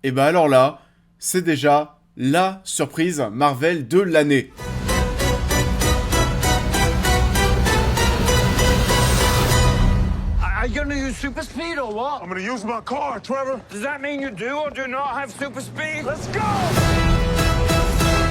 Et bah alors là, c'est déjà la surprise Marvel de l'année. Are you gonna use super speed or what? I'm gonna use my car, Trevor. Does that mean you do or do not have super speed? Let's go!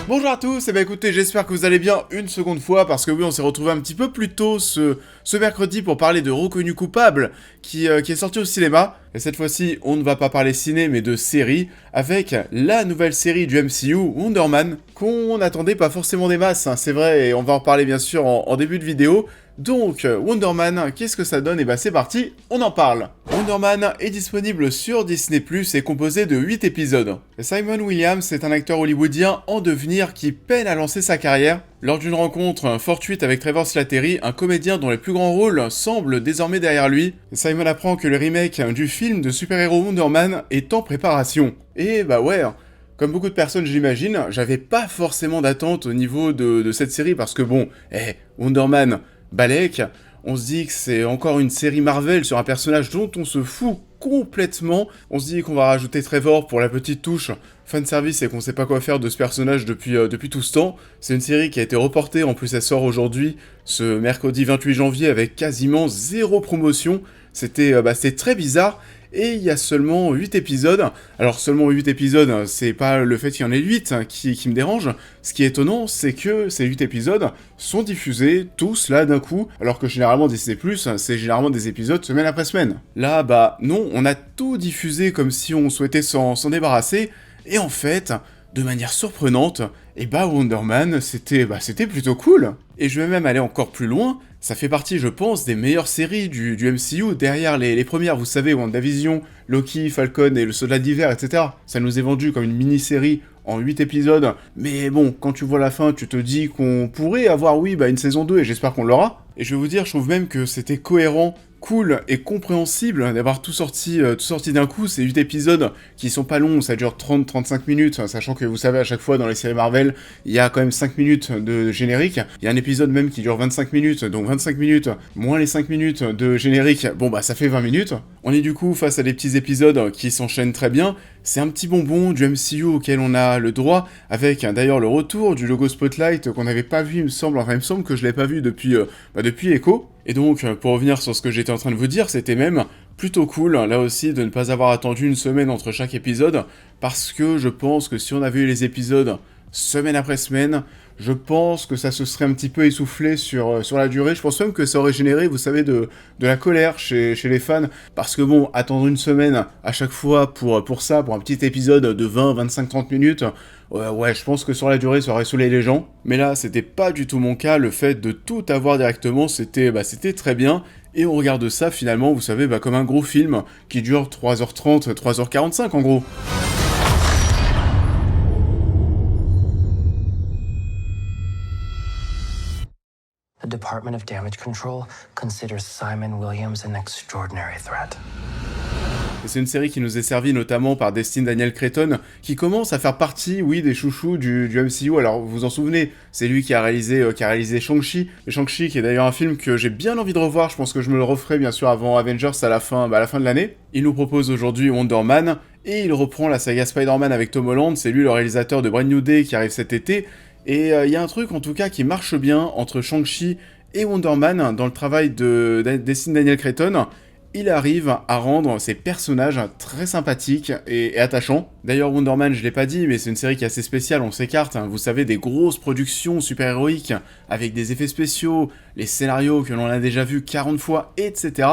Bonjour à tous, et bah écoutez, j'espère que vous allez bien une seconde fois, parce que oui, on s'est retrouvé un petit peu plus tôt ce mercredi pour parler de Reconnu Coupable, qui est sorti au cinéma. Et cette fois-ci, on ne va pas parler ciné, mais de série, avec la nouvelle série du MCU, Wonder Man, qu'on n'attendait pas forcément des masses, hein, c'est vrai, et on va en reparler bien sûr en début de vidéo. Donc, Wonder Man, qu'est-ce que ça donne? Et bah c'est parti, on en parle. Wonder Man est disponible sur Disney+, et composé de 8 épisodes. Simon Williams est un acteur hollywoodien en devenir qui peine à lancer sa carrière. Lors d'une rencontre fortuite avec Trevor Slattery, un comédien dont les plus grands rôles semblent désormais derrière lui, Simon apprend que le remake du film de super-héros Wonder Man est en préparation. Et bah ouais, comme beaucoup de personnes j'imagine, j'avais pas forcément d'attente au niveau de cette série, parce que bon, Wonder Man, Balek, on se dit que c'est encore une série Marvel sur un personnage dont on se fout complètement. On se dit qu'on va rajouter Trevor pour la petite touche fanservice et qu'on sait pas quoi faire de ce personnage depuis tout ce temps. C'est une série qui a été reportée, en plus elle sort aujourd'hui, ce mercredi 28 janvier, avec quasiment zéro promotion. C'était très bizarre. Et il y a seulement 8 épisodes. Alors seulement 8 épisodes, c'est pas le fait qu'il y en ait 8 qui me dérange. Ce qui est étonnant, c'est que ces 8 épisodes sont diffusés tous là d'un coup, alors que généralement Disney+, c'est généralement des épisodes semaine après semaine. Là, bah non, on a tout diffusé comme si on souhaitait s'en débarrasser, et en fait, de manière surprenante, Wonder Man, c'était plutôt cool. Et je vais même aller encore plus loin, ça fait partie, je pense, des meilleures séries du MCU, derrière les premières, vous savez, WandaVision, Loki, Falcon et le Soldat d'hiver, etc. Ça nous est vendu comme une mini-série en 8 épisodes, mais bon, quand tu vois la fin, tu te dis qu'on pourrait avoir, une saison 2, et j'espère qu'on l'aura. Et je vais vous dire, je trouve même que c'était cohérent, cool et compréhensible d'avoir tout sorti d'un coup, ces 8 épisodes qui sont pas longs, ça dure 30-35 minutes, sachant que vous savez, à chaque fois dans les séries Marvel, il y a quand même 5 minutes de générique, il y a un épisode même qui dure 25 minutes, donc 25 minutes, moins les 5 minutes de générique, bon bah ça fait 20 minutes. On est du coup face à des petits épisodes qui s'enchaînent très bien, c'est un petit bonbon du MCU auquel on a le droit, avec d'ailleurs le retour du logo Spotlight qu'on n'avait pas vu, il me semble que je l'ai pas vu depuis Echo. Et donc, pour revenir sur ce que j'étais en train de vous dire, c'était même plutôt cool, là aussi, de ne pas avoir attendu une semaine entre chaque épisode, parce que je pense que si on avait eu les épisodes semaine après semaine, je pense que ça se serait un petit peu essoufflé sur la durée. Je pense même que ça aurait généré, vous savez, de la colère chez les fans, parce que bon, attendre une semaine à chaque fois pour un petit épisode de 20, 25, 30 minutes, ouais, je pense que sur la durée, ça aurait saoulé les gens. Mais là, c'était pas du tout mon cas, le fait de tout avoir directement, c'était très bien. Et on regarde ça, finalement, vous savez, comme un gros film qui dure 3h30, 3h45 en gros. The Department of Damage Control considers Simon Williams an extraordinary threat. Et c'est une série qui nous est servie notamment par Destin Daniel Cretton, qui commence à faire partie, des chouchous du MCU. Alors, vous vous en souvenez, c'est lui qui a réalisé Shang-Chi. Et Shang-Chi, qui est d'ailleurs un film que j'ai bien envie de revoir, je pense que je me le referai bien sûr avant Avengers à la fin de l'année. Il nous propose aujourd'hui Wonder Man, et il reprend la saga Spider-Man avec Tom Holland, c'est lui le réalisateur de Brand New Day qui arrive cet été. Et il y a un truc en tout cas qui marche bien entre Shang-Chi et Wonder Man dans le travail de Destin Daniel Cretton. Il arrive à rendre ces personnages très sympathiques et attachants. D'ailleurs, Wonder Man, je l'ai pas dit, mais c'est une série qui est assez spéciale, on s'écarte, vous savez, des grosses productions super-héroïques, avec des effets spéciaux, les scénarios que l'on a déjà vus 40 fois, etc.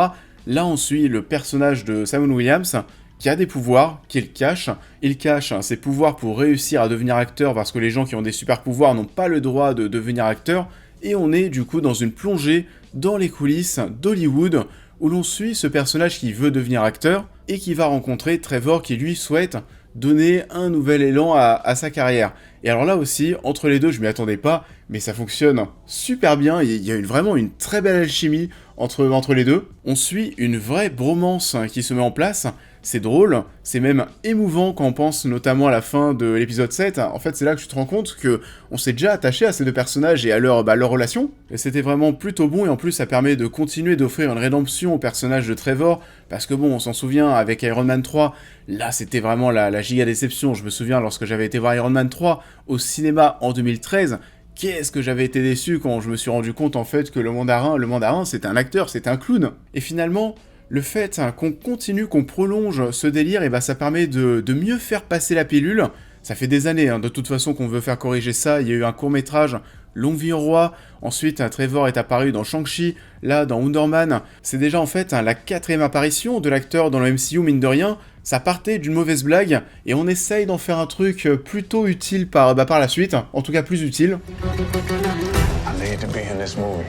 Là, on suit le personnage de Simon Williams, qui a des pouvoirs, qu'il cache. Il cache ses pouvoirs pour réussir à devenir acteur, parce que les gens qui ont des super-pouvoirs n'ont pas le droit de devenir acteur, et on est du coup dans une plongée dans les coulisses d'Hollywood, où l'on suit ce personnage qui veut devenir acteur, et qui va rencontrer Trevor qui lui souhaite donner un nouvel élan à sa carrière. Et alors là aussi, entre les deux, je m'y attendais pas, mais ça fonctionne super bien, il y a vraiment une très belle alchimie entre les deux. On suit une vraie bromance qui se met en place. c'est drôle, c'est même émouvant quand on pense notamment à la fin de l'épisode 7. En fait, c'est là que tu te rends compte que on s'est déjà attaché à ces deux personnages et à leur relation. Et c'était vraiment plutôt bon, et en plus ça permet de continuer d'offrir une rédemption au personnage de Trevor, parce que bon, on s'en souvient, avec Iron Man 3, là c'était vraiment la giga déception. Je me souviens lorsque j'avais été voir Iron Man 3 au cinéma en 2013, qu'est-ce que j'avais été déçu quand je me suis rendu compte en fait que le mandarin c'était un acteur, c'était un clown. Et finalement, le fait qu'on continue, qu'on prolonge ce délire, et ça permet de mieux faire passer la pilule. Ça fait des années, de toute façon, qu'on veut faire corriger ça. Il y a eu un court-métrage, Longue vie au roi. Ensuite, Trevor est apparu dans Shang-Chi, là, dans Wonder Man. C'est déjà, en fait, la 4e apparition de l'acteur dans le MCU, mine de rien. Ça partait d'une mauvaise blague, et on essaye d'en faire un truc plutôt utile par la suite. En tout cas, plus utile. I need to be in this movie.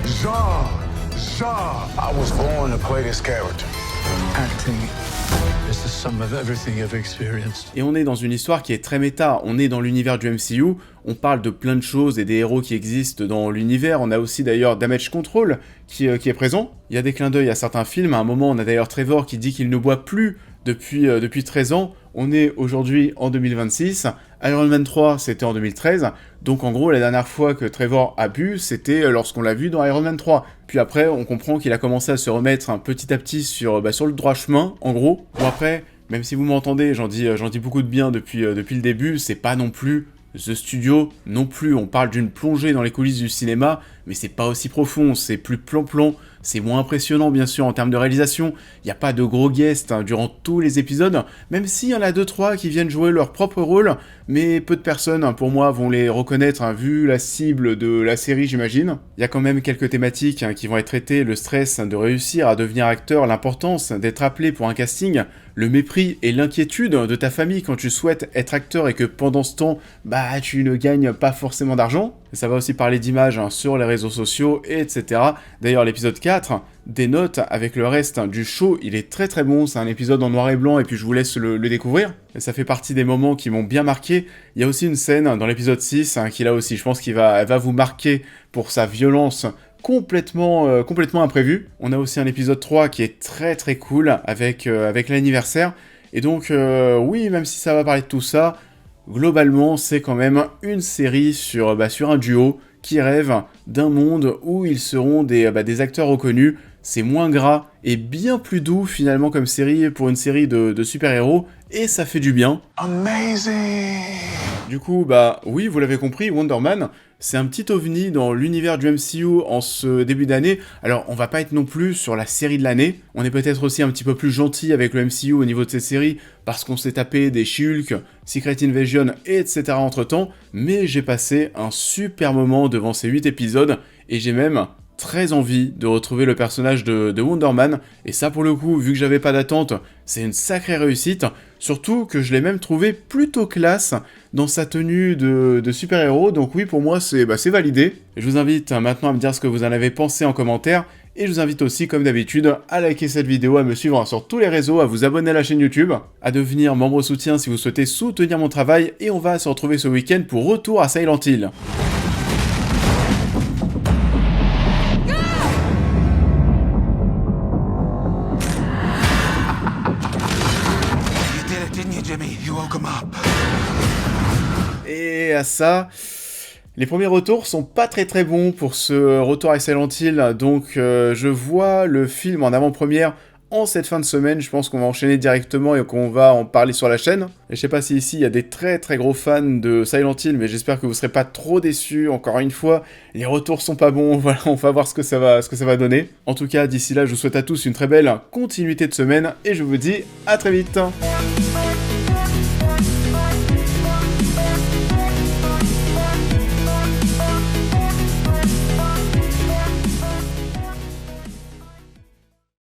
Zah! I was born to play this character. Acting is the sum of everything you've experienced. Et on est dans une histoire qui est très méta, on est dans l'univers du MCU, on parle de plein de choses et des héros qui existent dans l'univers, on a aussi d'ailleurs Damage Control qui est présent. Il y a des clins d'œil à certains films, à un moment on a d'ailleurs Trevor qui dit qu'il ne boit plus depuis 13 ans, on est aujourd'hui en 2026, Iron Man 3 c'était en 2013, donc en gros la dernière fois que Trevor a bu c'était lorsqu'on l'a vu dans Iron Man 3, puis après on comprend qu'il a commencé à se remettre petit à petit sur le droit chemin, en gros. Bon après, même si vous m'entendez, j'en dis beaucoup de bien depuis le début, c'est pas non plus The Studio, non plus, on parle d'une plongée dans les coulisses du cinéma, mais c'est pas aussi profond, c'est plus plan-plan, c'est moins impressionnant bien sûr en termes de réalisation, il n'y a pas de gros guests durant tous les épisodes, même s'il y en a 2-3 qui viennent jouer leur propre rôle, mais peu de personnes pour moi vont les reconnaître vu la cible de la série j'imagine. Il y a quand même quelques thématiques qui vont être traitées, le stress de réussir à devenir acteur, l'importance d'être appelé pour un casting, le mépris et l'inquiétude de ta famille quand tu souhaites être acteur et que pendant ce temps, tu ne gagnes pas forcément d'argent. Ça va aussi parler d'images sur les réseaux sociaux, etc. D'ailleurs, l'épisode 4 dénote avec le reste du show, il est très très bon, c'est un épisode en noir et blanc et puis je vous laisse le découvrir. Et ça fait partie des moments qui m'ont bien marqué. Il y a aussi une scène dans l'épisode 6 qui là aussi, je pense qu'elle va vous marquer pour sa violence complètement imprévue. On a aussi un épisode 3 qui est très très cool avec l'anniversaire. Et donc, oui, même si ça va parler de tout ça, globalement, c'est quand même une série sur un duo qui rêve d'un monde où ils seront des acteurs reconnus. C'est moins gras et bien plus doux finalement comme série pour une série de super-héros, et ça fait du bien. Amazing! Du coup, oui, vous l'avez compris, Wonder Man, c'est un petit ovni dans l'univers du MCU en ce début d'année. Alors, on va pas être non plus sur la série de l'année. On est peut-être aussi un petit peu plus gentil avec le MCU au niveau de cette série, parce qu'on s'est tapé des She-Hulk, Secret Invasion, etc. entre-temps. Mais j'ai passé un super moment devant ces 8 épisodes, et j'ai même très envie de retrouver le personnage de Wonder Man, et ça pour le coup, vu que j'avais pas d'attente, c'est une sacrée réussite, surtout que je l'ai même trouvé plutôt classe dans sa tenue de super-héros, donc oui, pour moi c'est validé. Et je vous invite maintenant à me dire ce que vous en avez pensé en commentaire, et je vous invite aussi, comme d'habitude, à liker cette vidéo, à me suivre sur tous les réseaux, à vous abonner à la chaîne YouTube, à devenir membre soutien si vous souhaitez soutenir mon travail, et on va se retrouver ce week-end pour Retour à Silent Hill. Et à ça, les premiers retours sont pas très très bons pour ce Retour à Silent Hill, donc je vois le film en avant-première en cette fin de semaine. Je pense qu'on va enchaîner directement et qu'on va en parler sur la chaîne. Et je sais pas si ici il y a des très très gros fans de Silent Hill, mais j'espère que vous serez pas trop déçus. Encore une fois, les retours sont pas bons, voilà, on va voir ce que ça va donner. En tout cas, d'ici là, je vous souhaite à tous une très belle continuité de semaine et je vous dis à très vite.